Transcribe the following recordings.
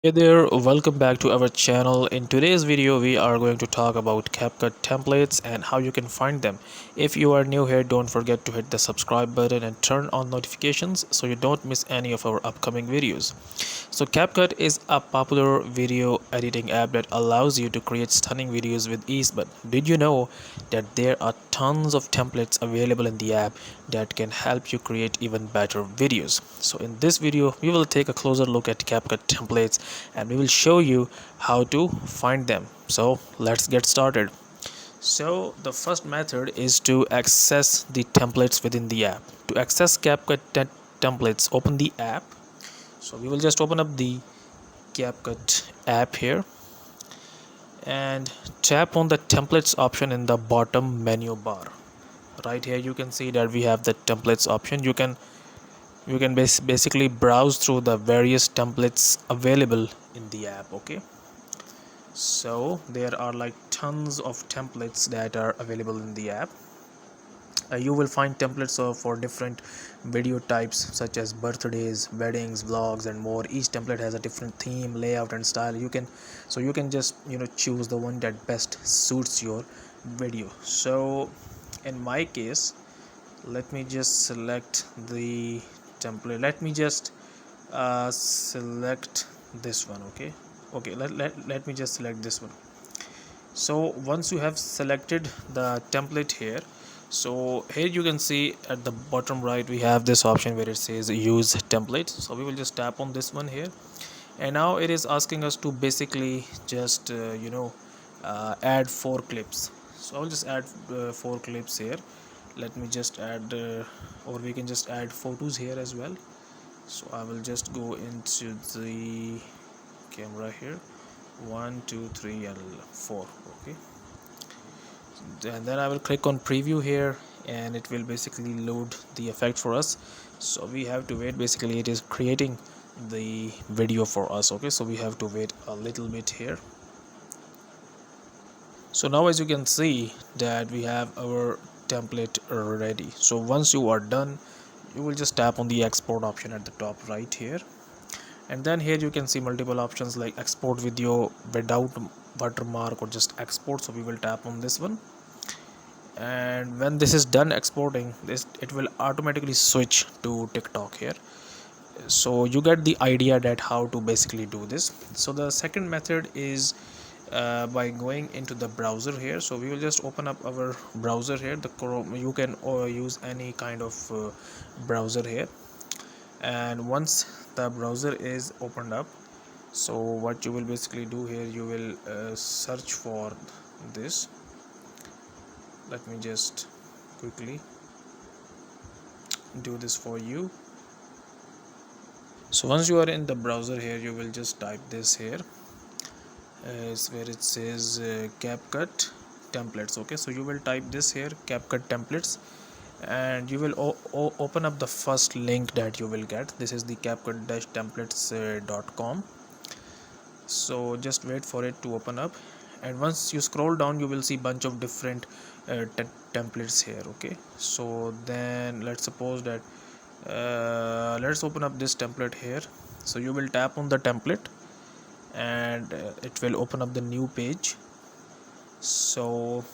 Hey there, welcome back to our channel. In today's video, we are going to talk about CapCut templates and how you can find them. If you are new here, don't forget to hit the subscribe button and turn on notifications so you don't miss any of our upcoming videos. So CapCut is a popular video editing app that allows you to create stunning videos with ease. But did you know that there are tons of templates available in the app that can help you create even better videos? So in this video, we will take a closer look at CapCut templates and we will show you how to find them. So let's get started. So the first method is to access the templates within the app. To access CapCut templates, open the app. So we will just open up the CapCut app here and tap on the templates option in the bottom menu bar. Right here you can see that we have the templates option. You can basically browse through the various templates available in the app. Okay, so there are like tons of templates that are available in the app. You will find templates for different video types such as birthdays, weddings, vlogs and more. Each template has a different theme, layout and style. You can just choose the one that best suits your video. So in my case, let me just select the template. Let me just select this one. Let me just select this one. So once you have selected the template here, so here you can see at the bottom right we have this option where it says use template. So we will just tap on this one here, and now it is asking us to basically just add 4 clips. So I'll just add 4 clips here. Let me just add or we can just add photos here as well. So I will just go into the camera here, 1 2 3 and 4. Okay, and then I will click on preview here and it will basically load the effect for us. So we have to wait. Basically it is creating the video for us. Okay, so we have to wait a little bit here. So now as you can see that we have our template ready. So once you are done, you will just tap on the export option at the top right here, and then here you can see multiple options like export video without watermark or just export. So we will tap on this one, and when this is done exporting this, it will automatically switch to TikTok here. So you get the idea that how to basically do this. So the second method is by going into the browser here. So we will just open up our browser here, the Chrome. You can use any kind of browser here, and once the browser is opened up, so what you will basically do here, you will search for this. Let me just quickly do this for you. So once you are in the browser here, you will just type this here, is where it says CapCut templates. Okay, so you will type this here, CapCut templates, and you will open up the first link that you will get. This is the CapCut-templates.com. so just wait for it to open up, and once you scroll down you will see bunch of different templates here. Okay, so then let's suppose that let's open up this template here. So you will tap on the template and it will open up the new page. So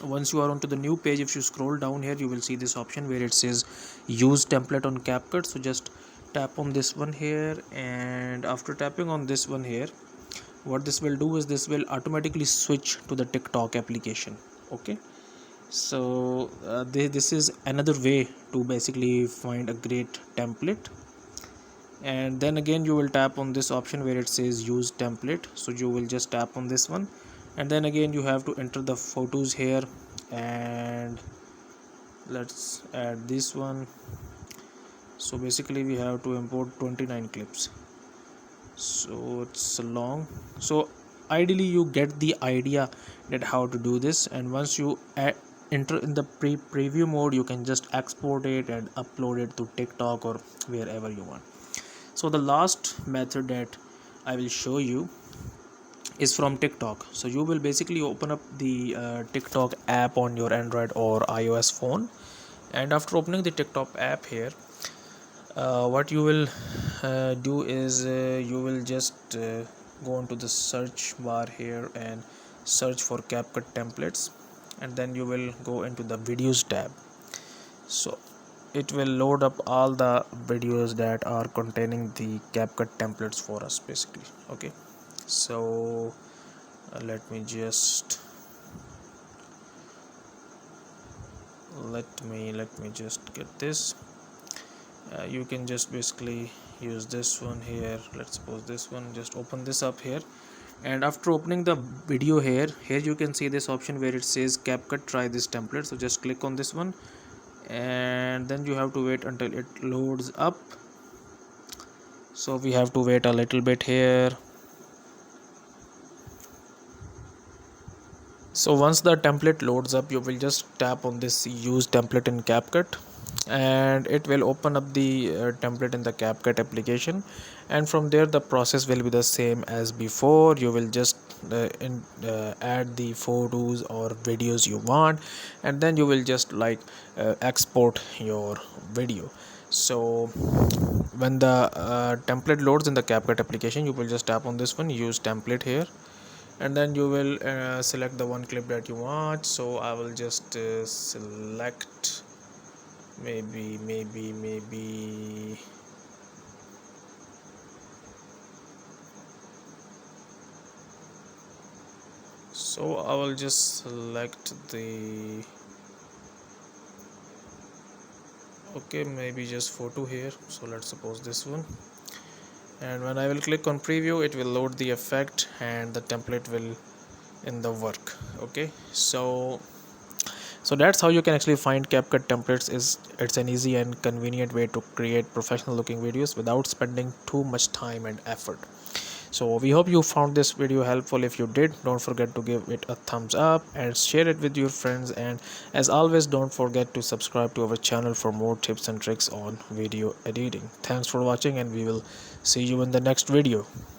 once you are onto the new page, if you scroll down here you will see this option where it says use template on CapCut. So just tap on this one here, and after tapping on this one here, what this will do is this will automatically switch to the TikTok application. Okay, so this is another way to basically find a great template. And then again you will tap on this option where it says use template. So you will just tap on this one, and then again you have to enter the photos here, and let's add this one. So basically we have to import 29 clips, so it's long. So ideally you get the idea that how to do this, and once you enter in the preview mode, you can just export it and upload it to TikTok or wherever you want. So the last method that I will show you is from TikTok. So you will basically open up the TikTok app on your Android or iOS phone, and after opening the TikTok app here, what you will do is you will just go onto the search bar here and search for CapCut templates, and then you will go into the videos tab. So it will load up all the videos that are containing the CapCut templates for us basically. Okay, so let me just get this. You can just basically use this one here. Let's suppose this one, just open this up here, and after opening the video here you can see this option where it says CapCut try this template. So just click on this one, and then you have to wait until it loads up. So we have to wait a little bit here. So once the template loads up, you will just tap on this use template in CapCut, and it will open up the template in the CapCut application, and from there the process will be the same as before. You will just add the photos or videos you want, and then you will just export your video. So when the template loads in the CapCut application, you will just tap on this one use template here, and then you will select the one clip that you want. So I will just select maybe so I will just select the okay, maybe just photo here. So let's suppose this one, and when I will click on preview, it will load the effect and the template will in the work. Okay, so that's how you can actually find CapCut templates. It's an easy and convenient way to create professional looking videos without spending too much time and effort. So we hope you found this video helpful. If you did, don't forget to give it a thumbs up and share it with your friends, and as always, don't forget to subscribe to our channel for more tips and tricks on video editing. Thanks for watching, and we will see you in the next video.